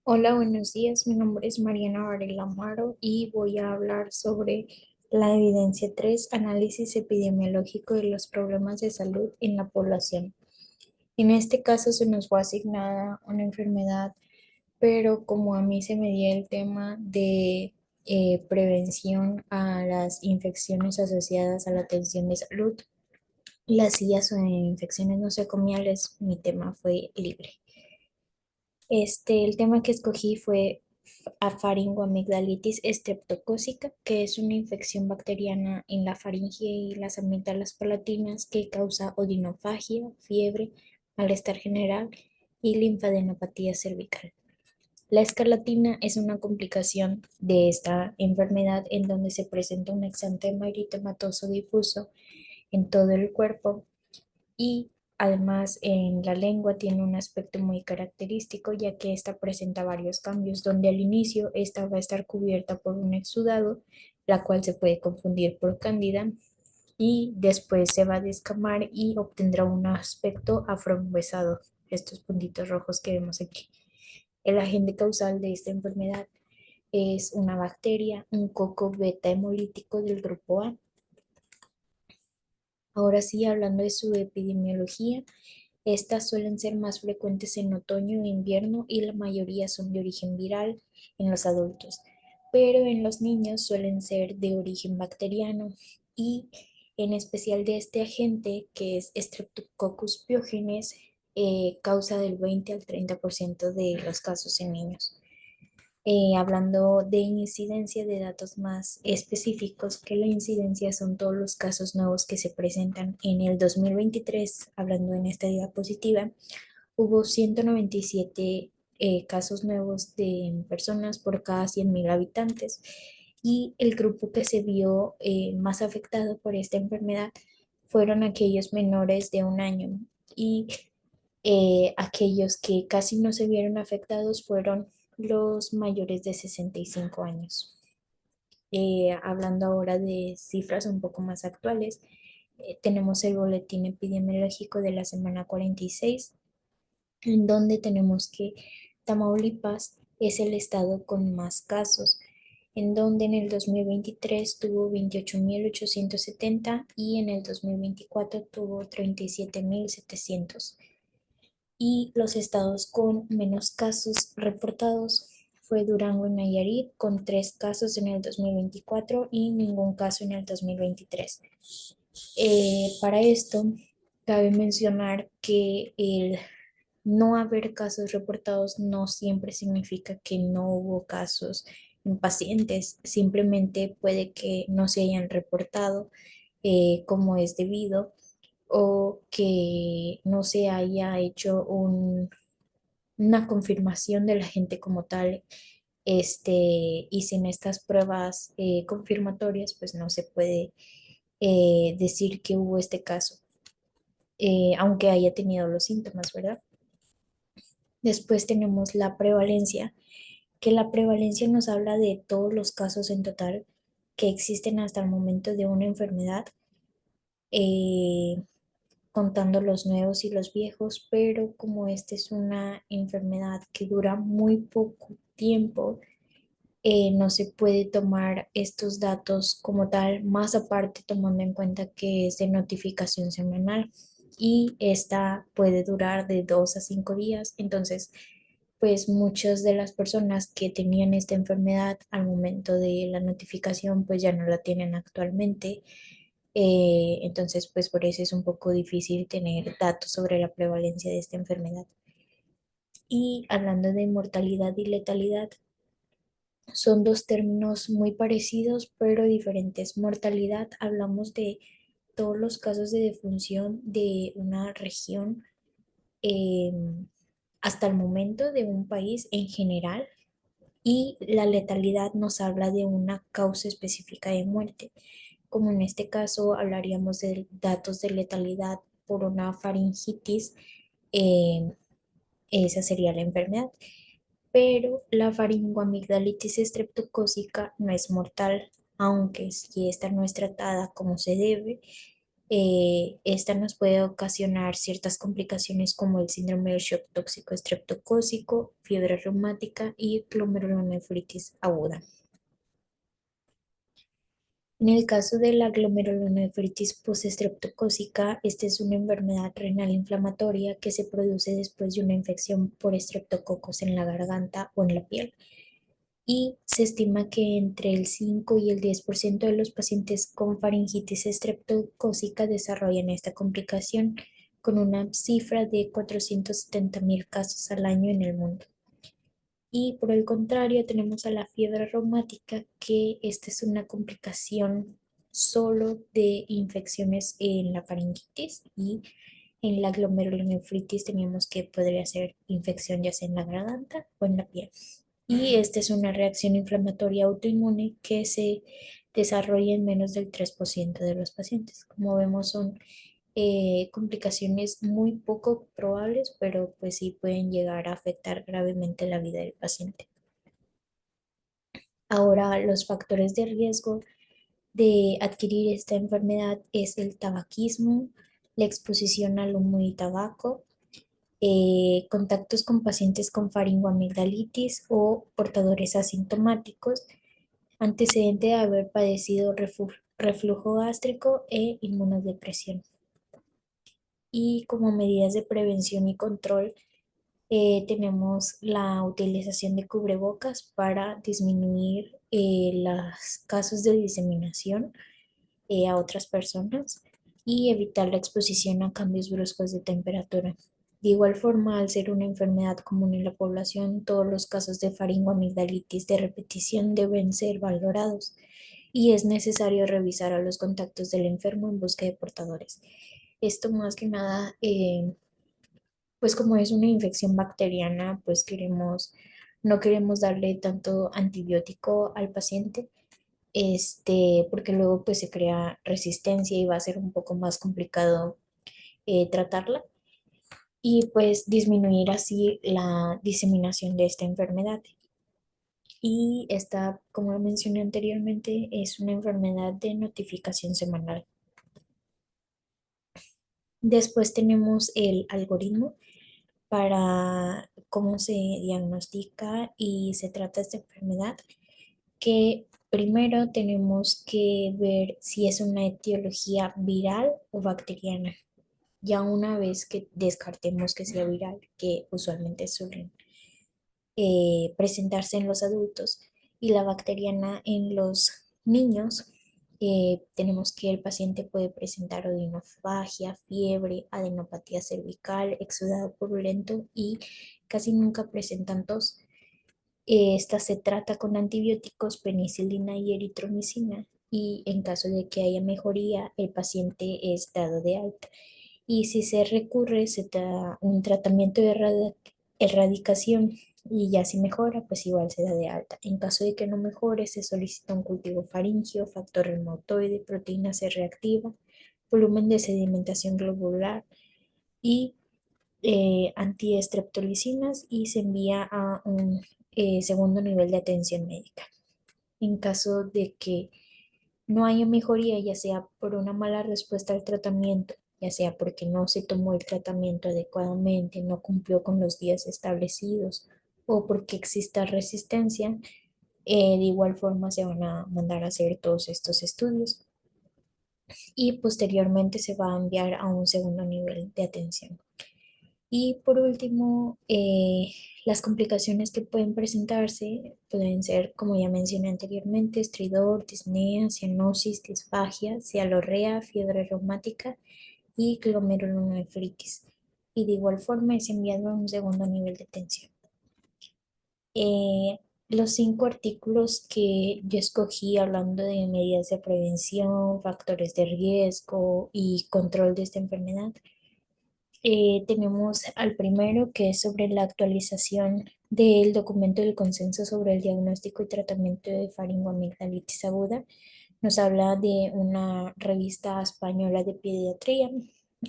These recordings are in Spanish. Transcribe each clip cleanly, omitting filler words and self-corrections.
Hola, buenos días. Mi nombre es Mariana Varela Amaro y voy a hablar sobre la evidencia 3, análisis epidemiológico de los problemas de salud en la población. En este caso se nos fue asignada una enfermedad, pero como a mí se me dio el tema de prevención a las infecciones asociadas a la atención de salud, las sillas o infecciones nosocomiales, mi tema fue libre. El tema que escogí fue faringoamigdalitis estreptocócica, que es una infección bacteriana en la faringe y las amígdalas palatinas que causa odinofagia, fiebre, malestar general y linfadenopatía cervical. La escarlatina es una complicación de esta enfermedad en donde se presenta un exantema eritematoso difuso en todo el cuerpo y además en la lengua tiene un aspecto muy característico ya que esta presenta varios cambios, donde al inicio esta va a estar cubierta por un exudado, la cual se puede confundir por cándida y después se va a descamar y obtendrá un aspecto afrangüesado, estos puntitos rojos que vemos aquí. El agente causal de esta enfermedad es una bacteria, un coco beta hemolítico del grupo A. Ahora sí, hablando de su epidemiología, estas suelen ser más frecuentes en otoño e invierno y la mayoría son de origen viral en los adultos, pero en los niños suelen ser de origen bacteriano y en especial de este agente que es Streptococcus pyogenes, causa del 20 al 30% de los casos en niños. Hablando de incidencia de datos más específicos, que la incidencia son todos los casos nuevos que se presentan en el 2023, hablando en esta diapositiva, hubo 197 casos nuevos de personas por cada 100.000 habitantes y el grupo que se vio más afectado por esta enfermedad fueron aquellos menores de un año y aquellos que casi no se vieron afectados fueron los mayores de 65 años. Hablando ahora de cifras un poco más actuales, tenemos el boletín epidemiológico de la semana 46, en donde tenemos que Tamaulipas es el estado con más casos, en donde en el 2023 tuvo 28.870 y en el 2024 tuvo 37.700 y los estados con menos casos reportados fue Durango y Nayarit con 3 casos en el 2024 y ningún caso en el 2023. Para esto, cabe mencionar que el no haber casos reportados no siempre significa que no hubo casos en pacientes, simplemente puede que no se hayan reportado como es debido o que no se haya hecho una confirmación de la gente como tal, y sin estas pruebas confirmatorias, pues no se puede decir que hubo este caso, aunque haya tenido los síntomas, ¿verdad? Después tenemos la prevalencia, que la prevalencia nos habla de todos los casos en total que existen hasta el momento de una enfermedad. Contando los nuevos y los viejos, pero como esta es una enfermedad que dura muy poco tiempo, no se puede tomar estos datos como tal, más aparte tomando en cuenta que es de notificación semanal y esta puede durar de 2 a 5 días. Entonces, pues muchas de las personas que tenían esta enfermedad al momento de la notificación, pues ya no la tienen actualmente. Entonces, pues por eso es un poco difícil tener datos sobre la prevalencia de esta enfermedad. Y hablando de mortalidad y letalidad, son dos términos muy parecidos pero diferentes. Mortalidad, hablamos de todos los casos de defunción de una región eh, hasta el momento de un país en general. Y la letalidad nos habla de una causa específica de muerte, como en este caso hablaríamos de datos de letalidad por una faringitis, eh, esa sería la enfermedad. Pero la faringoamigdalitis estreptocócica no es mortal, aunque si esta no es tratada como se debe, Esta nos puede ocasionar ciertas complicaciones como el síndrome de shock tóxico estreptocócico, fiebre reumática y glomerulonefritis aguda. En el caso de la glomerulonefritis postestreptocócica, esta es una enfermedad renal inflamatoria que se produce después de una infección por estreptococos en la garganta o en la piel. Y se estima que entre el 5 y el 10% de los pacientes con faringitis estreptocócica desarrollan esta complicación, con una cifra de 470.000 casos al año en el mundo. Y por el contrario, tenemos a la fiebre reumática, que esta es una complicación solo de infecciones en la faringitis, y en la glomerulonefritis tenemos que podría ser infección ya sea en la garganta o en la piel. Y esta es una reacción inflamatoria autoinmune que se desarrolla en menos del 3% de los pacientes. Como vemos, son complicaciones muy poco probables, pero pues sí pueden llegar a afectar gravemente la vida del paciente. Ahora, los factores de riesgo de adquirir esta enfermedad es el tabaquismo, la exposición al humo y tabaco, contactos con pacientes con faringoamigdalitis o portadores asintomáticos, antecedente de haber padecido reflujo gástrico e inmunodepresión. Y como medidas de prevención y control, tenemos la utilización de cubrebocas para disminuir los casos de diseminación a otras personas y evitar la exposición a cambios bruscos de temperatura. De igual forma, al ser una enfermedad común en la población, todos los casos de faringoamigdalitis de repetición deben ser valorados y es necesario revisar a los contactos del enfermo en busca de portadores. Esto más que nada, pues como es una infección bacteriana, pues no queremos darle tanto antibiótico al paciente, porque luego pues se crea resistencia y va a ser un poco más complicado tratarla, y pues disminuir así la diseminación de esta enfermedad. Y esta, como lo mencioné anteriormente, es una enfermedad de notificación semanal. Después tenemos el algoritmo para cómo se diagnostica y se trata esta enfermedad, que primero tenemos que ver si es una etiología viral o bacteriana. Ya una vez que descartemos que sea viral, que usualmente suelen presentarse en los adultos, y la bacteriana en los niños, tenemos que el paciente puede presentar odinofagia, fiebre, adenopatía cervical, exudado purulento y casi nunca presentan tos. Esta se trata con antibióticos, penicilina y eritromicina, y en caso de que haya mejoría, el paciente es dado de alta. Y si se recurre, se da un tratamiento de erradicación, y ya si mejora, pues igual se da de alta. En caso de que no mejore, se solicita un cultivo faríngeo, factor reumatoide, proteína C reactiva, volumen de sedimentación globular y antiestreptolicinas, y se envía a un segundo nivel de atención médica. En caso de que no haya mejoría, ya sea por una mala respuesta al tratamiento, ya sea porque no se tomó el tratamiento adecuadamente, no cumplió con los días establecidos o porque exista resistencia, de igual forma se van a mandar a hacer todos estos estudios y posteriormente se va a enviar a un segundo nivel de atención. Y por último, las complicaciones que pueden presentarse pueden ser, como ya mencioné anteriormente, estridor, disnea, cianosis, disfagia, cialorrea, fiebre reumática y glomerulonefritis. Y de igual forma es enviado a un segundo nivel de atención. Los 5 artículos que yo escogí hablando de medidas de prevención, factores de riesgo y control de esta enfermedad, tenemos al primero, que es sobre la actualización del documento del consenso sobre el diagnóstico y tratamiento de faringoamigdalitis aguda. Nos habla de una revista española de pediatría,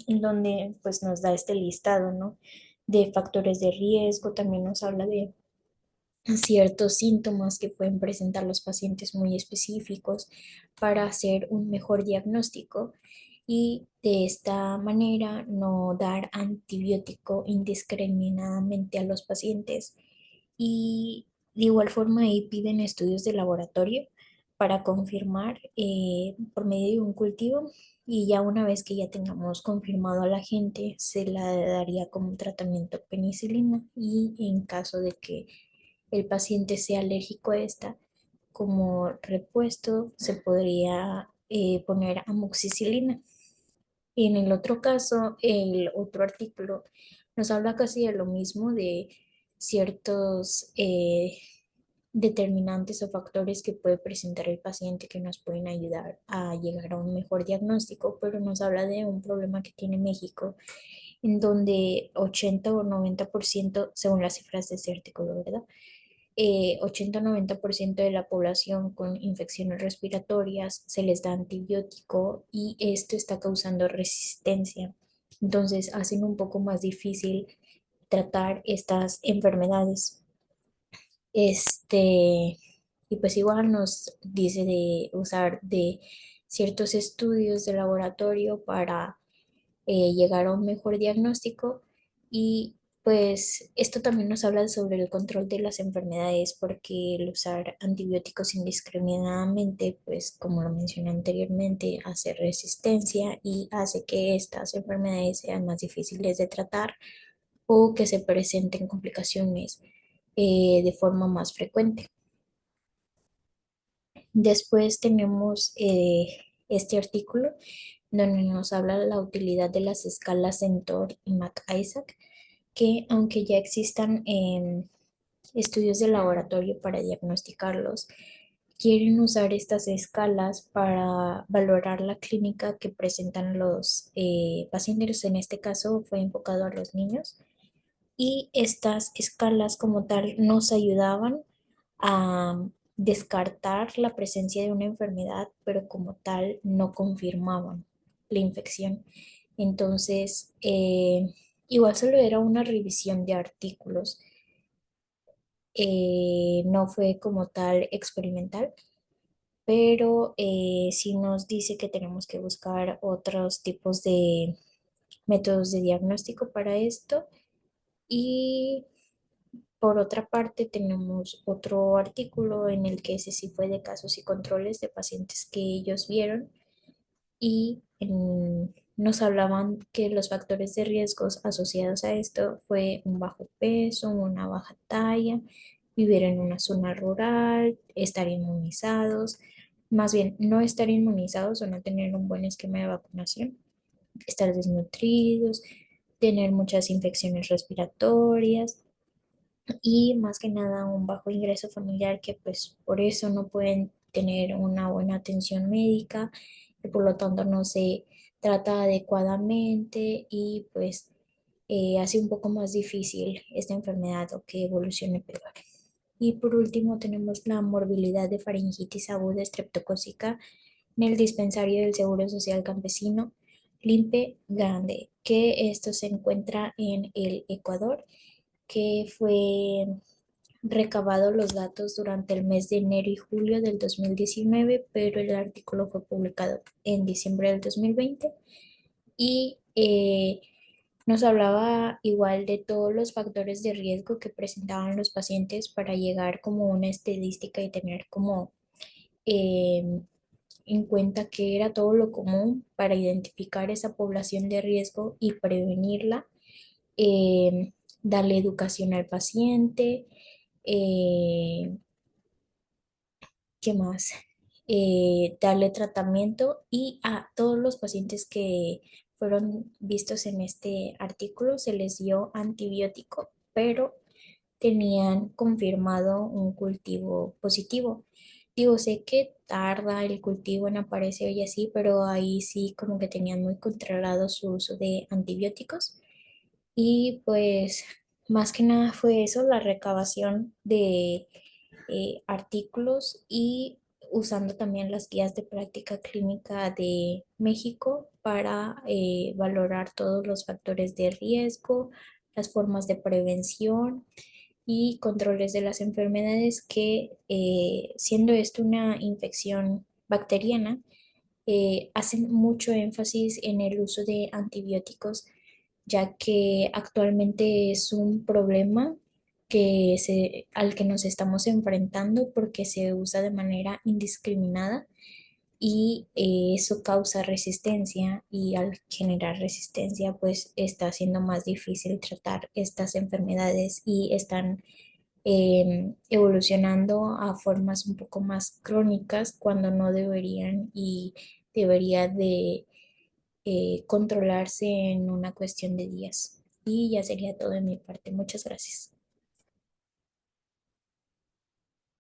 en donde pues nos da este listado, ¿no?, de factores de riesgo. También nos habla de ciertos síntomas que pueden presentar los pacientes muy específicos para hacer un mejor diagnóstico. y de esta manera no dar antibiótico indiscriminadamente a los pacientes. Y de igual forma ahí piden estudios de laboratorio para confirmar por medio de un cultivo, y ya una vez que ya tengamos confirmado a la gente se la daría como tratamiento penicilina, y en caso de que el paciente sea alérgico a esta, como repuesto se podría poner amoxicilina. En el otro caso, el otro artículo nos habla casi de lo mismo, de ciertos determinantes o factores que puede presentar el paciente que nos pueden ayudar a llegar a un mejor diagnóstico, pero nos habla de un problema que tiene México, en donde 80 o 90%, según las cifras de ese artículo, ¿verdad? 80 o 90% de la población con infecciones respiratorias se les da antibiótico, y esto está causando resistencia. Entonces hacen un poco más difícil tratar estas enfermedades. Y pues igual nos dice de usar de ciertos estudios de laboratorio para llegar a un mejor diagnóstico. Y pues esto también nos habla sobre el control de las enfermedades, porque el usar antibióticos indiscriminadamente, pues como lo mencioné anteriormente, hace resistencia y hace que estas enfermedades sean más difíciles de tratar o que se presenten complicaciones de forma más frecuente. Después tenemos este artículo donde nos habla de la utilidad de las escalas Centor y McIsaac, que aunque ya existan estudios de laboratorio para diagnosticarlos, quieren usar estas escalas para valorar la clínica que presentan los pacientes. En este caso fue enfocado a los niños, y estas escalas como tal nos ayudaban a descartar la presencia de una enfermedad, pero como tal no confirmaban la infección. Entonces, igual solo era una revisión de artículos, no fue como tal experimental, pero sí nos dice que tenemos que buscar otros tipos de métodos de diagnóstico para esto. Y por otra parte, tenemos otro artículo en el que ese sí fue de casos y controles de pacientes que ellos vieron, y nos hablaban que los factores de riesgos asociados a esto fue un bajo peso, una baja talla, vivir en una zona rural, estar inmunizados, más bien no estar inmunizados o no tener un buen esquema de vacunación, estar desnutridos, tener muchas infecciones respiratorias y más que nada un bajo ingreso familiar, que pues por eso no pueden tener una buena atención médica y por lo tanto no se trata adecuadamente, y pues hace un poco más difícil esta enfermedad o que evolucione peor. Y por último tenemos la morbilidad de faringitis aguda estreptocócica en el dispensario del Seguro Social Campesino Limpe Grande, que esto se encuentra en el Ecuador, que fue recabado los datos durante el mes de enero y julio del 2019, pero el artículo fue publicado en diciembre del 2020, y nos hablaba igual de todos los factores de riesgo que presentaban los pacientes para llegar como una estadística y tener como eh, en cuenta que era todo lo común para identificar esa población de riesgo y prevenirla, darle educación al paciente, eh, ¿qué más? Darle tratamiento, y a todos los pacientes que fueron vistos en este artículo se les dio antibiótico, pero tenían confirmado un cultivo positivo. Digo, sé que tarda el cultivo en aparecer y así, pero ahí sí como que tenían muy controlado su uso de antibióticos. Y pues más que nada fue eso, la recabación de artículos, y usando también las guías de práctica clínica de México para valorar todos los factores de riesgo, las formas de prevención y controles de las enfermedades que, siendo esto una infección bacteriana, hacen mucho énfasis en el uso de antibióticos, ya que actualmente es un problema al que nos estamos enfrentando porque se usa de manera indiscriminada y eso causa resistencia y al generar resistencia pues está haciendo más difícil tratar estas enfermedades y están evolucionando a formas un poco más crónicas cuando no deberían y debería de controlarse en una cuestión de días. Y ya sería todo de mi parte. Muchas gracias.